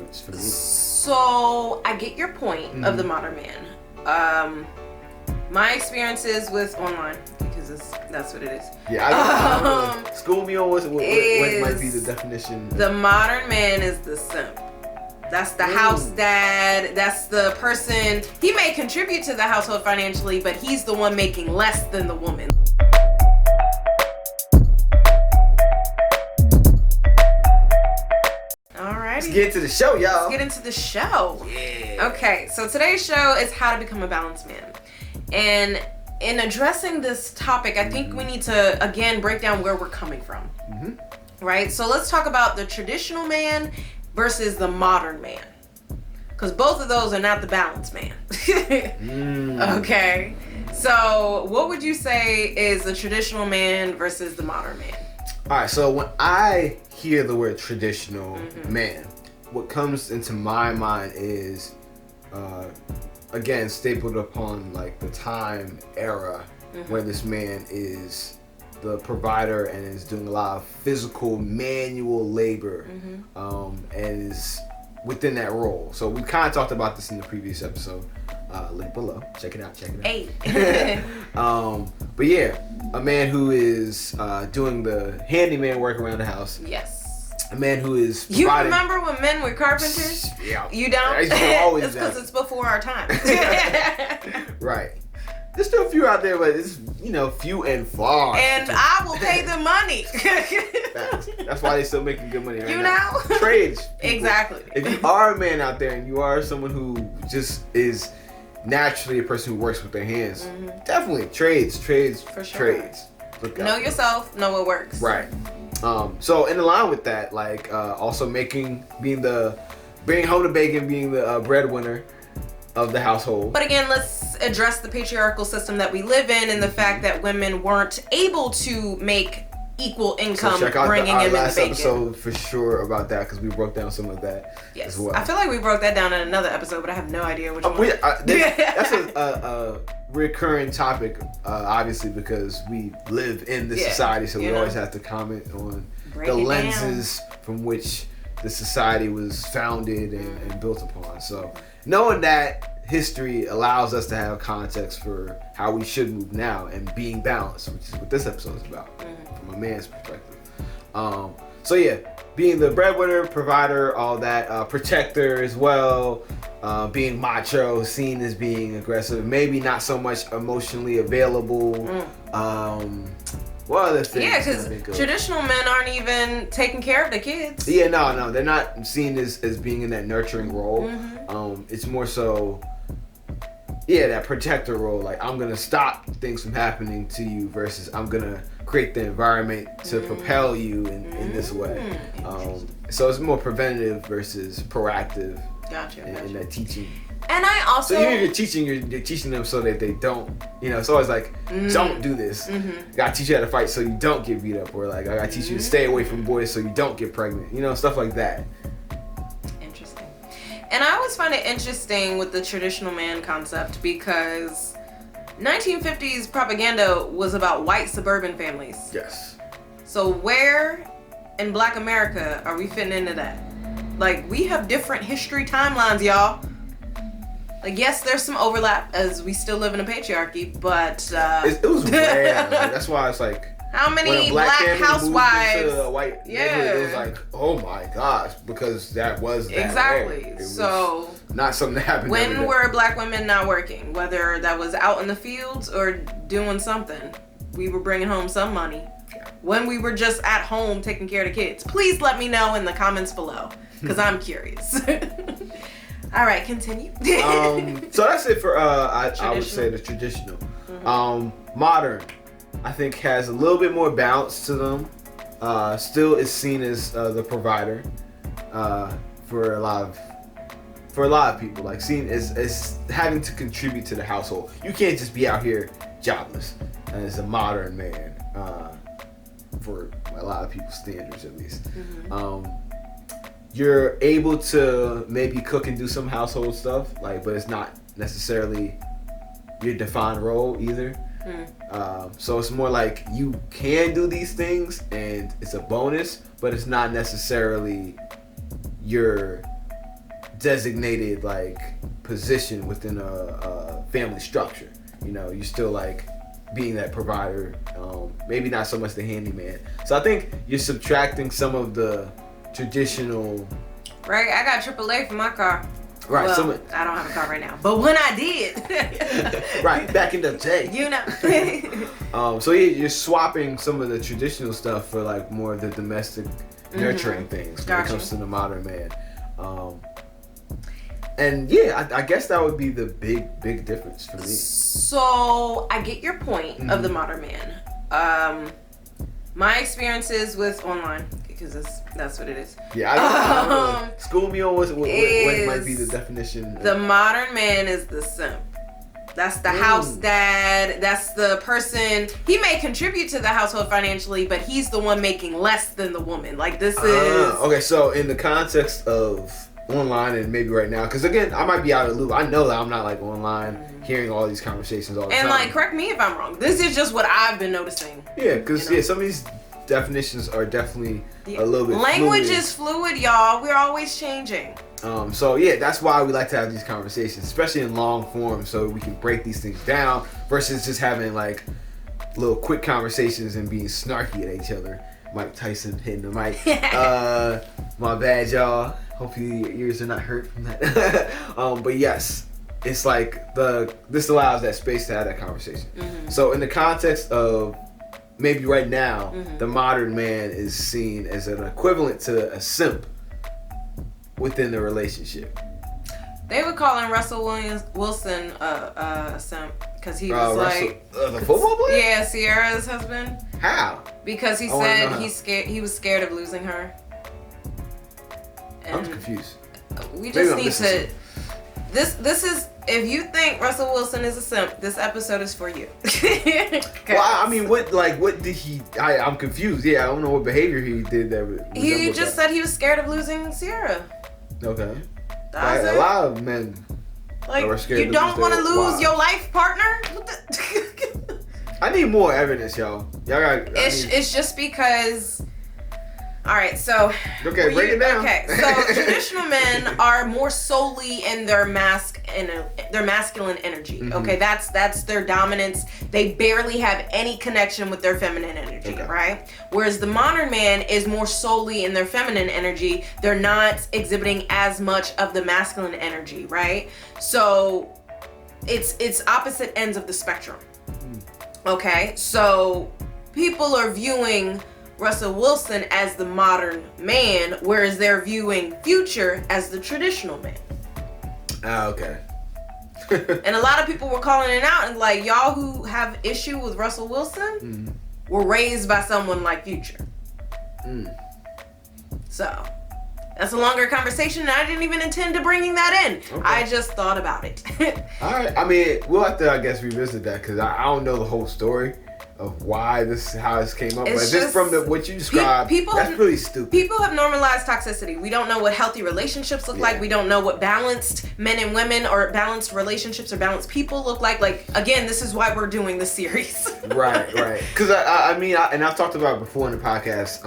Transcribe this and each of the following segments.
influence for me. So I get your point of the modern man. My experiences with online, because that's what it is. Yeah, I don't know. School me on what might be the definition. The modern man is the simp. That's the house dad. That's the person. He may contribute to the household financially, but he's the one making less than the woman. Let's get into the show, y'all. Let's get into the show. Yeah. Okay, so today's show is how to become a balanced man. And in addressing this topic, I think we need to, again, break down where we're coming from. Right? So let's talk about the traditional man versus the modern man. Because both of those are not the balanced man. Okay? So what would you say is the traditional man versus the modern man? All right, so when I hear the word traditional man, what comes into my mind is, again, stapled upon like the time era where this man is the provider and is doing a lot of physical manual labor, and is within that role. So we kind of talked about this in the previous episode. Link below. Check it out. Hey. But yeah, a man who is doing the handyman work around the house. Yes. A man who is providing... You remember when men were carpenters? Yeah. You don't? Always it's because it's before our time. Right. There's still a few out there, but it's, few and far. And I will pay them money. That's why they're still making good money right now. Trades. People. Exactly. If you are a man out there and you are someone who just is naturally a person who works with their hands, definitely trades. For sure. Trades. Know yourself, know what works. Right. So in line with that, like also bringing home the bacon, being the breadwinner of the household. But again, let's address the patriarchal system that we live in and the fact that women weren't able to make equal income, so check out bringing our in the last bacon. Episode for sure about that, because we broke down some of that as well. I feel like we broke that down in another episode, but I have no idea which one. That's a recurring topic, obviously, because we live in this society, so we always have to comment on the lenses from which the society was founded and built upon. So knowing that history allows us to have context for how we should move now and being balanced, which is what this episode is about from a man's perspective. So yeah, being the breadwinner, provider, all that, protector as well, being macho, seen as being aggressive, maybe not so much emotionally available. What other things? Yeah, because traditional men aren't even taking care of the kids. Yeah, no, they're not seen as being in that nurturing role. It's more so, that protector role. Like, I'm gonna stop things from happening to you versus I'm gonna create the environment to propel you in this way. So it's more preventative versus proactive. Gotcha. In that teaching. And I also... So you're teaching them so that they don't, it's always like, don't do this. I gotta teach you how to fight so you don't get beat up. Or like, I gotta teach you to stay away from boys so you don't get pregnant. Stuff like that. Interesting. And I always find it interesting with the traditional man concept because 1950s propaganda was about white suburban families. Yes. So where in Black America are we fitting into that? Like, we have different history timelines, y'all. Like, yes, there's some overlap as we still live in a patriarchy, but it was rare. That's why it's like, how many when a black moved housewives? into a white neighborhood, it was like, oh my gosh, because that was that exactly. rare. So not something that happened. When were black women not working? Whether that was out in the fields or doing something, we were bringing home some money. When we were just at home taking care of the kids, please let me know in the comments below, because I'm curious. All right, continue. So that's it for I would say the traditional. Modern, I think, has a little bit more balance to them. Still is seen as the provider for a lot of people. Like, seen as having to contribute to the household. You can't just be out here jobless as a modern man, for a lot of people's standards at least. You're able to maybe cook and do some household stuff, but it's not necessarily your defined role either. So it's more like you can do these things and it's a bonus, but it's not necessarily your designated like position within a family structure. You know, you still like being that provider, maybe not so much the handyman. So I think you're subtracting some of the traditional. Right, I got AAA for my car. Right, well, I don't have a car right now, but when I did, right, back in the day, you know. So yeah, you're swapping some of the traditional stuff for like more of the domestic nurturing things when it comes to the modern man. And yeah, I guess that would be the big difference for me. So I get your point of the modern man. My experiences with online, because that's what it is. Yeah, I don't know. School me on what might be the definition. The modern man is the simp. That's the house dad. That's the person. He may contribute to the household financially, but he's the one making less than the woman. Like this is okay. So in the context of online and maybe right now, because again, I might be out of the loop. I know that I'm not like online hearing all these conversations all the time. And like, correct me if I'm wrong. This is just what I've been noticing. Yeah, because some of these definitions are definitely a little bit language fluid. is fluid, y'all. We're always changing. So yeah, that's why we like to have these conversations, especially in long form, so we can break these things down versus just having like little quick conversations and being snarky at each other. Mike Tyson hitting the mic. My bad, y'all. Hopefully your ears are not hurt from that. But yes, it's like this allows that space to have that conversation. So in the context of maybe right now, the modern man is seen as an equivalent to a simp within the relationship. They were calling Russell Wilson a simp because he was like the football player. Yeah, Sierra's husband. How? Because he said he was scared of losing her. I'm confused. We just need to. This is, if you think Russell Wilson is a simp, this episode is for you. Well, I mean, what did he? I'm confused. Yeah, I don't know what behavior he did that. He just said he was scared of losing Sierra. Okay. Like, a lot of men. Like, you don't want to lose your life partner. I need more evidence, y'all. It's just because. All right, so okay, break it down. Okay, so traditional men are more solely in their masculine energy. Okay, that's their dominance. They barely have any connection with their feminine energy, right? Whereas the modern man is more solely in their feminine energy. They're not exhibiting as much of the masculine energy, right? So it's opposite ends of the spectrum. Okay, so people are viewing Russell Wilson as the modern man, whereas they're viewing Future as the traditional man. Okay. And a lot of people were calling it out and like, y'all who have issue with Russell Wilson were raised by someone like Future. So that's a longer conversation, and I didn't even intend to bringing that in. Okay. I just thought about it. All right. I mean, we'll have to, I guess, revisit that because I don't know the whole story of how this came up. But just from what you described, that's really stupid. People have normalized toxicity. We don't know what healthy relationships look like. We don't know what balanced men and women or balanced relationships or balanced people look like. Like, again, this is why we're doing this series. Right. Because I mean, and I've talked about it before in the podcast.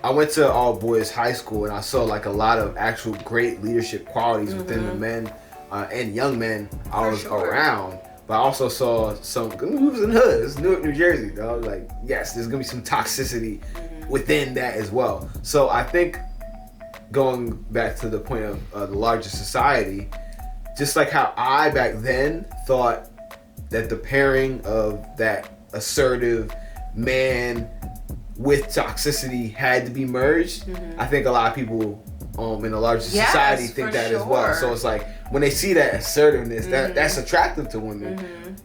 I went to all boys high school and I saw like a lot of actual great leadership qualities within the men and young men I was around. But I also saw some moves in the hood. It's Newark, New Jersey, dog. Like, yes, there's gonna be some toxicity within that as well. So I think going back to the point of the larger society, just like how I back then thought that the pairing of that assertive man with toxicity had to be merged, I think a lot of people in a larger society think that as well. So it's like when they see that assertiveness, that's attractive to women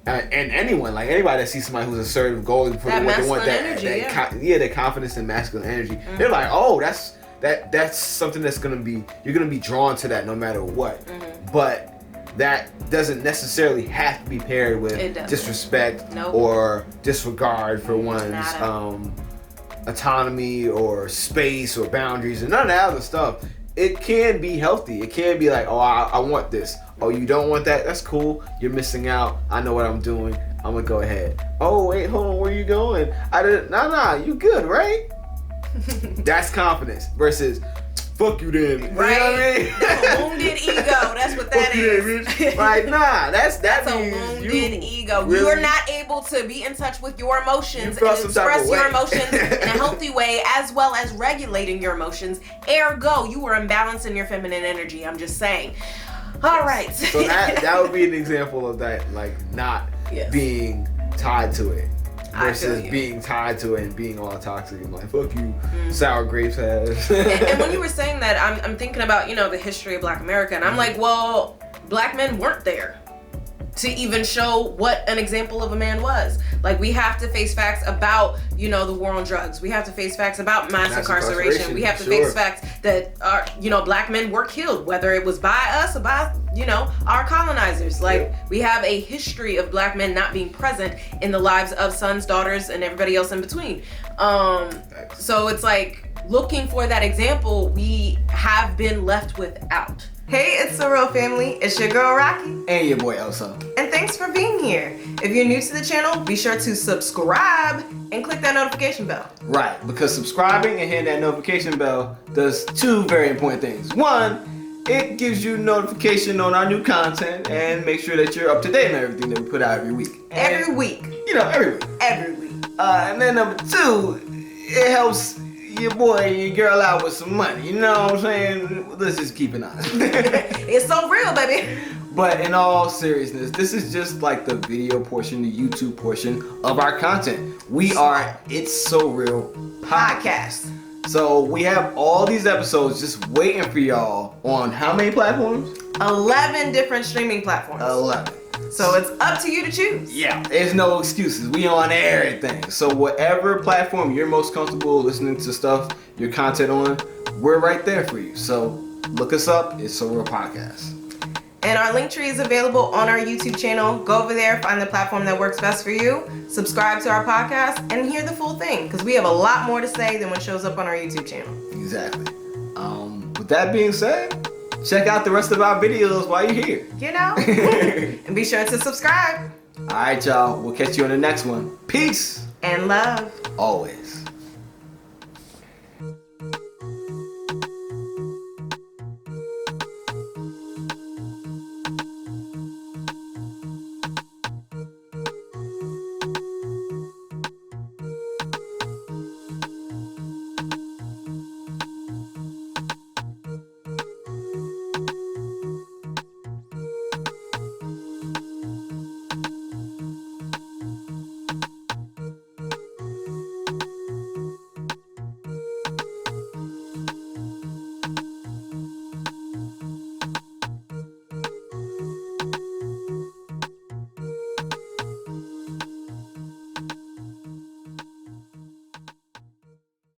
and anyone, like anybody that sees somebody who's assertive, going for what they want, that confidence and masculine energy. They're like, oh, that's something that's you're gonna be drawn to that no matter what. But that doesn't necessarily have to be paired with disrespect or disregard for one's autonomy or space or boundaries and none of that other stuff. It can be healthy. It can be like, oh, I want this. Oh, you don't want that? That's cool. You're missing out. I know what I'm doing. I'm gonna go ahead. Oh, wait, hold on. Where you going? Nah, you good, right? That's confidence versus fuck you then. Right. You know what I mean? That's a wounded that is. Like, nah, that's a wounded ego. Really, you are not able to be in touch with your emotions and express your emotions in a healthy way, as well as regulating your emotions. Ergo, you are imbalanced in your feminine energy. I'm just saying. All right. So that would be an example of that, like, not being tied to it. Versus being tied to it and being all toxic and like, fuck you, sour grapes has. and when you were saying that, I'm thinking about, the history of Black America, and I'm like, well, Black men weren't there to even show what an example of a man was. Like, we have to face facts about, the war on drugs. We have to face facts about mass incarceration. We have to face facts that Black men were killed, whether it was by us or by, our colonizers. Like, we have a history of Black men not being present in the lives of sons, daughters, and everybody else in between. So it's like, looking for that example, we have been left without. Hey, it's the Real Family. It's your girl Rocky. And your boy Elsa. And thanks for being here. If you're new to the channel, be sure to subscribe and click that notification bell. Right, because subscribing and hitting that notification bell does two very important things. One, it gives you notification on our new content and make sure that you're up to date on everything that we put out every week. Every week. Every week. Every week. And then number two, it helps your boy and your girl out with some money. You know what I'm saying? Let's just keep it honest. It's so real, baby. But in all seriousness, this is just like the video portion, the YouTube portion of our content. We are It's So Real podcast. So we have all these episodes just waiting for y'all on how many platforms? 11 different streaming platforms. 11. So it's up to you to choose. Yeah, there's no excuses. We on everything. So whatever platform you're most comfortable listening to stuff, your content on, we're right there for you. So look us up. It's So Real Podcast. And our link tree is available on our YouTube channel. Go over there, find the platform that works best for you, subscribe to our podcast, and hear the full thing, because we have a lot more to say than what shows up on our YouTube channel. Exactly. With that being said, check out the rest of our videos while you're here. And be sure to subscribe. All right, y'all. We'll catch you on the next one. Peace. And love. Always.